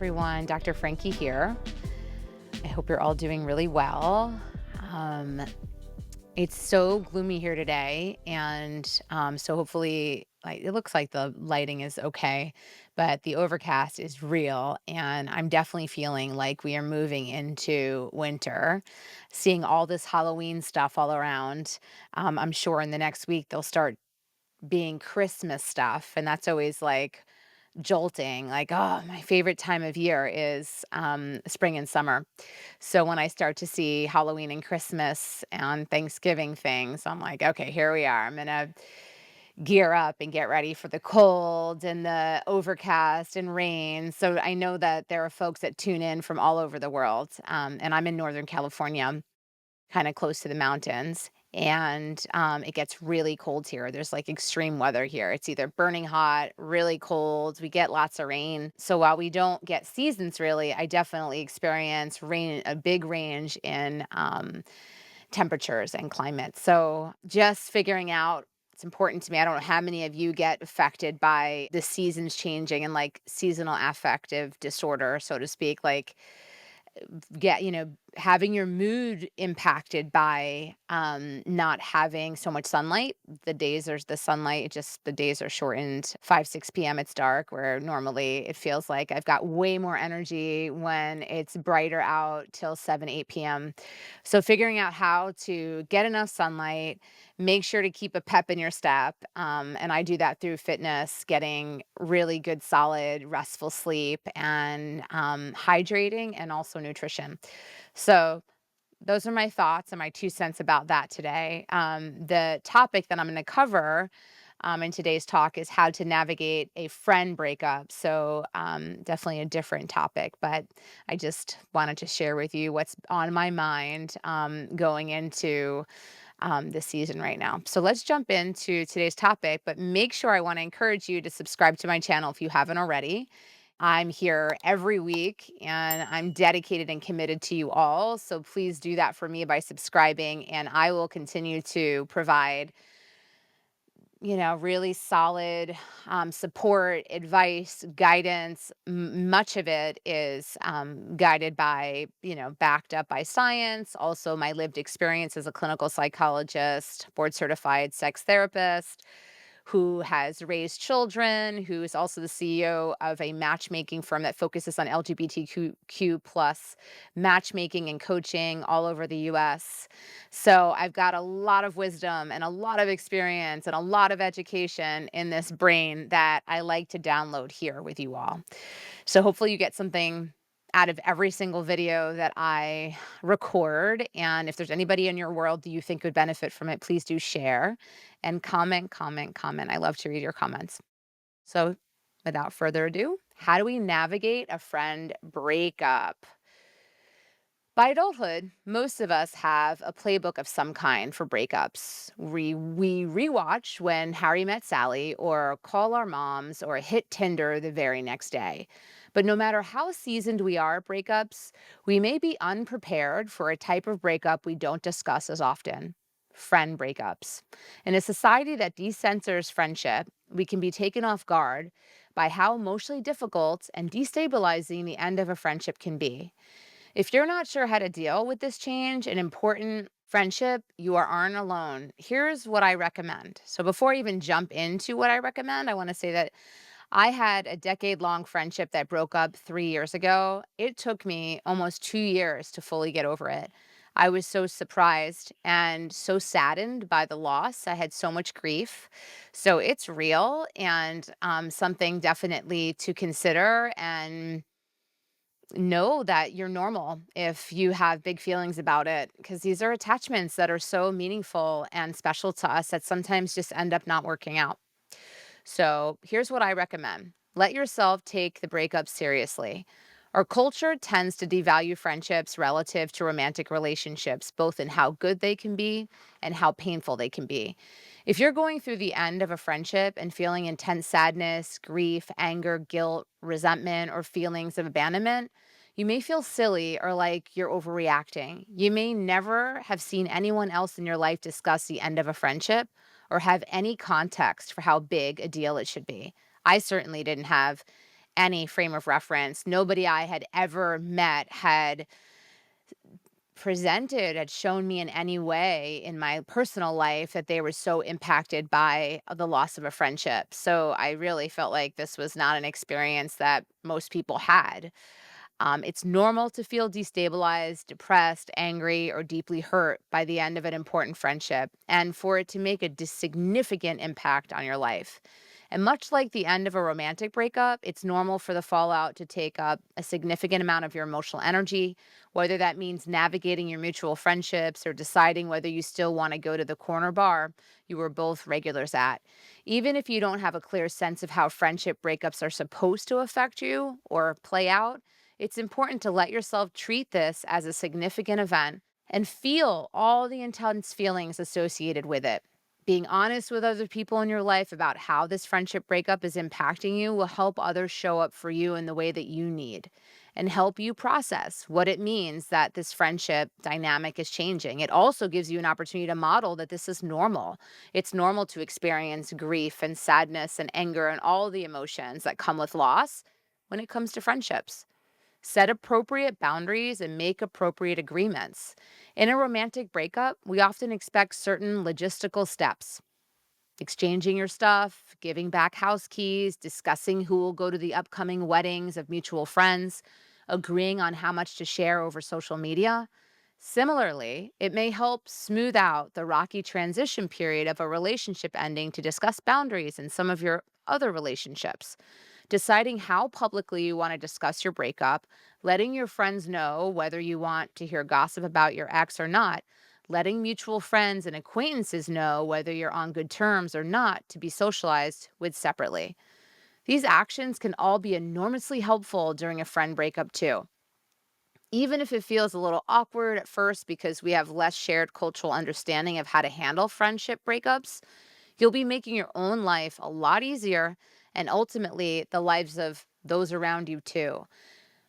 everyone. Dr. Frankie here. I hope you're all doing really well. Um, it's so gloomy here today, and so hopefully, like it looks like the lighting is okay, but the overcast is real, and I'm definitely feeling like we are moving into winter. Seeing all this Halloween stuff all around. I'm sure in the next week they'll start being Christmas stuff, and that's always like jolting. Like, oh, my favorite time of year is spring and summer. So when I start to see Halloween and Christmas and Thanksgiving things, I'm like, okay, here we are. I'm gonna gear up and get ready for the cold and the overcast and rain. So I know that there are folks that tune in from all over the world, and I'm in Northern California, kind of close to the mountains. And it gets really cold here. There's like extreme weather here. It's either burning hot, really cold. We get lots of rain. So while we don't get seasons really, I definitely experience rain, a big range in temperatures and climate. So just figuring out, it's important to me. I don't know how many of you get affected by the seasons changing and like seasonal affective disorder, so to speak. Like having your mood impacted by not having so much sunlight. The sunlight, the days are shortened. 5 6 p.m. it's dark, where normally it feels like I've got way more energy when it's brighter out till 7 8 p.m. So figuring out how to get enough sunlight, make sure to keep a pep in your step, and I do that through fitness, getting really good solid restful sleep, and hydrating, and also nutrition. So those are my thoughts and my 2 cents about that today. The topic that I'm going to cover in today's talk is how to navigate a friend breakup. So definitely a different topic, but I just wanted to share with you what's on my mind going into the season right now. So let's jump into today's topic, but make sure, I want to encourage you to subscribe to my channel if you haven't already. I'm here every week and I'm dedicated and committed to you all. So please do that for me by subscribing, and I will continue to provide, really solid support, advice, guidance. Much of it is guided by, backed up by science. Also, my lived experience as a clinical psychologist, board certified sex therapist, who has raised children, who is also the CEO of a matchmaking firm that focuses on LGBTQ plus matchmaking and coaching all over the US. So I've got a lot of wisdom and a lot of experience and a lot of education in this brain that I like to download here with you all. So hopefully you get something out of every single video that I record. And if there's anybody in your world that you think would benefit from it, please do share and comment, comment, comment. I love to read your comments. So without further ado, how do we navigate a friend breakup? By adulthood, most of us have a playbook of some kind for breakups. We rewatch When Harry Met Sally, or call our moms, or hit Tinder the very next day. But no matter how seasoned we are at breakups, we may be unprepared for a type of breakup we don't discuss as often: friend breakups. In a society that decensors friendship, we can be taken off guard by how emotionally difficult and destabilizing the end of a friendship can be. If you're not sure how to deal with this change in important friendship, you aren't alone. Here's what I recommend. So before I even jump into what I recommend, I want to say that I had a decade-long friendship that broke up 3 years ago. It took me almost 2 years to fully get over it. I was so surprised and so saddened by the loss. I had so much grief. So it's real, and something definitely to consider, and know that you're normal if you have big feelings about it, because these are attachments that are so meaningful and special to us that sometimes just end up not working out. So here's what I recommend: let yourself take the breakup seriously. Our culture tends to devalue friendships relative to romantic relationships, both in how good they can be and how painful they can be. If you're going through the end of a friendship and feeling intense sadness, grief, anger, guilt, resentment, or feelings of abandonment, you may feel silly or like you're overreacting. You may never have seen anyone else in your life discuss the end of a friendship or have any context for how big a deal it should be. I certainly didn't have any frame of reference, nobody I had ever met had shown me in any way in my personal life that they were so impacted by the loss of a friendship. So I really felt like this was not an experience that most people had. It's normal to feel destabilized, depressed, angry, or deeply hurt by the end of an important friendship, and for it to make a significant impact on your life. And much like the end of a romantic breakup, it's normal for the fallout to take up a significant amount of your emotional energy, whether that means navigating your mutual friendships or deciding whether you still want to go to the corner bar you were both regulars at. Even if you don't have a clear sense of how friendship breakups are supposed to affect you or play out, it's important to let yourself treat this as a significant event and feel all the intense feelings associated with it. Being honest with other people in your life about how this friendship breakup is impacting you will help others show up for you in the way that you need and help you process what it means that this friendship dynamic is changing. It also gives you an opportunity to model that this is normal. It's normal to experience grief and sadness and anger and all the emotions that come with loss when it comes to friendships. Set appropriate boundaries and make appropriate agreements. In a romantic breakup, we often expect certain logistical steps: exchanging your stuff, giving back house keys, discussing who will go to the upcoming weddings of mutual friends, agreeing on how much to share over social media. Similarly, it may help smooth out the rocky transition period of a relationship ending to discuss boundaries in some of your other relationships. Deciding how publicly you want to discuss your breakup, letting your friends know whether you want to hear gossip about your ex or not, letting mutual friends and acquaintances know whether you're on good terms or not to be socialized with separately. These actions can all be enormously helpful during a friend breakup, too. Even if it feels a little awkward at first because we have less shared cultural understanding of how to handle friendship breakups, you'll be making your own life a lot easier and ultimately the lives of those around you too.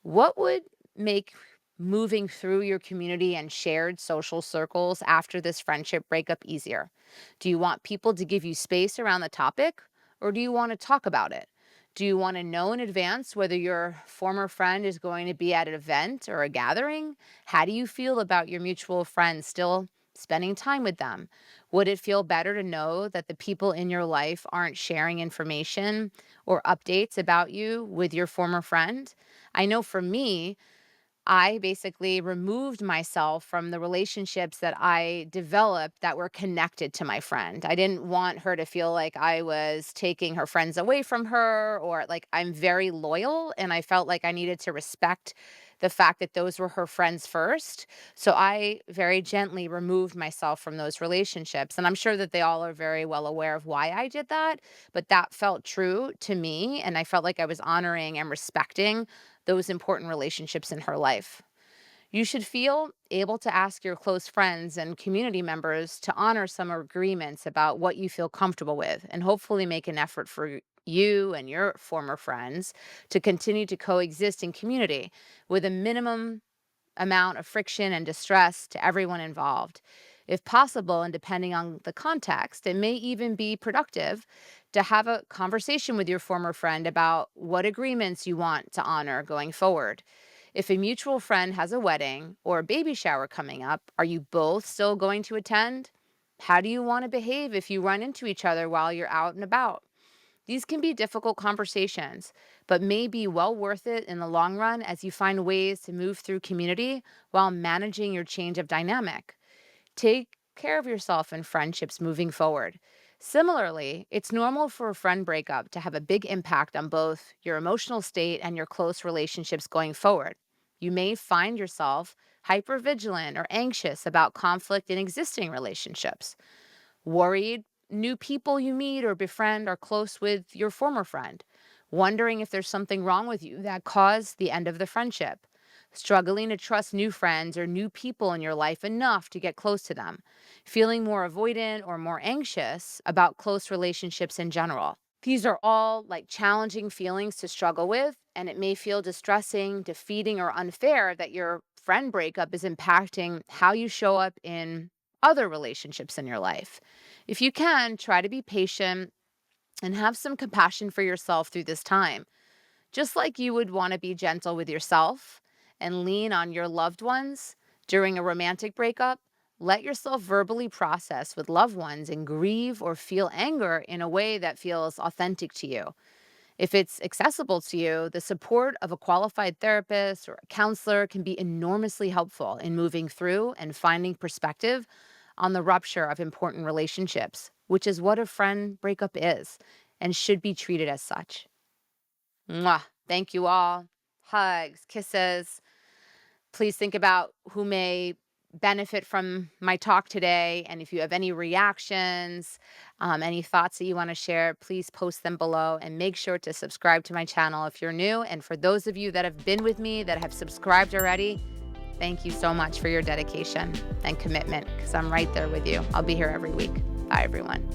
What would make moving through your community and shared social circles after this friendship breakup easier? Do you want people to give you space around the topic, or do you want to talk about it? Do you want to know in advance whether your former friend is going to be at an event or a gathering? How do you feel about your mutual friends still spending time with them? Would it feel better to know that the people in your life aren't sharing information or updates about you with your former friend? I know for me, I basically removed myself from the relationships that I developed that were connected to my friend. I didn't want her to feel like I was taking her friends away from her, or like I'm very loyal and I felt like I needed to respect the fact that those were her friends first. So I very gently removed myself from those relationships. And I'm sure that they all are very well aware of why I did that, but that felt true to me. And I felt like I was honoring and respecting those important relationships in her life. You should feel able to ask your close friends and community members to honor some agreements about what you feel comfortable with and hopefully make an effort for you and your former friends to continue to coexist in community with a minimum amount of friction and distress to everyone involved. If possible, and depending on the context, it may even be productive to have a conversation with your former friend about what agreements you want to honor going forward. If a mutual friend has a wedding or a baby shower coming up, are you both still going to attend? How do you want to behave if you run into each other while you're out and about? These can be difficult conversations, but may be well worth it in the long run as you find ways to move through community while managing your change of dynamic. Take care of yourself and friendships moving forward. Similarly, it's normal for a friend breakup to have a big impact on both your emotional state and your close relationships going forward. You may find yourself hypervigilant or anxious about conflict in existing relationships, worried new people you meet or befriend are close with your former friend, wondering if there's something wrong with you that caused the end of the friendship, struggling to trust new friends or new people in your life enough to get close to them, feeling more avoidant or more anxious about close relationships in general. These are all like challenging feelings to struggle with, and it may feel distressing, defeating, or unfair that your friend breakup is impacting how you show up in other relationships in your life. If you can, try to be patient and have some compassion for yourself through this time. Just like you would want to be gentle with yourself and lean on your loved ones during a romantic breakup, let yourself verbally process with loved ones and grieve or feel anger in a way that feels authentic to you. If it's accessible to you, the support of a qualified therapist or a counselor can be enormously helpful in moving through and finding perspective on the rupture of important relationships, which is what a friend breakup is and should be treated as such. Mwah. Thank you all. Hugs, kisses. Please think about who may benefit from my talk today. And if you have any reactions, any thoughts that you want to share, please post them below and make sure to subscribe to my channel if you're new. And for those of you that have been with me, that have subscribed already, thank you so much for your dedication and commitment because I'm right there with you. I'll be here every week. Bye, everyone.